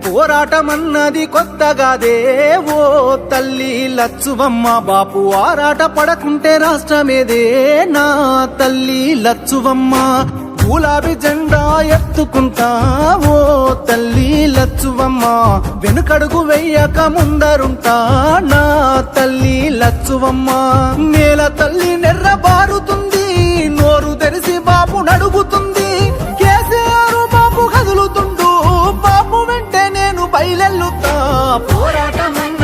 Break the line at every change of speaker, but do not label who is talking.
పోరాటమన్నది కొత్తగాదే ఓ తల్లి లచ్చువమ్మ. బాపు ఆరాట పడకుంటే రాష్ట్రమేదే నా తల్లి లచ్చువమ్మ. గులాబీ జెండా ఎత్తుకుంటా ఓ తల్లి లచ్చువమ్మ. వెనుకడుగు వెయ్యక ముందరుంటా నా తల్లి లచ్చువమ్మ. నేల తల్లి నెర్ర బారుతుంది, నోరు తెరిసి బాపు నడుగుతుంది. కేసీఆర్ బాపు కదులుతుండు, బాపు వెంటే నేను బయలెల్లుతా. పోరాటమన్న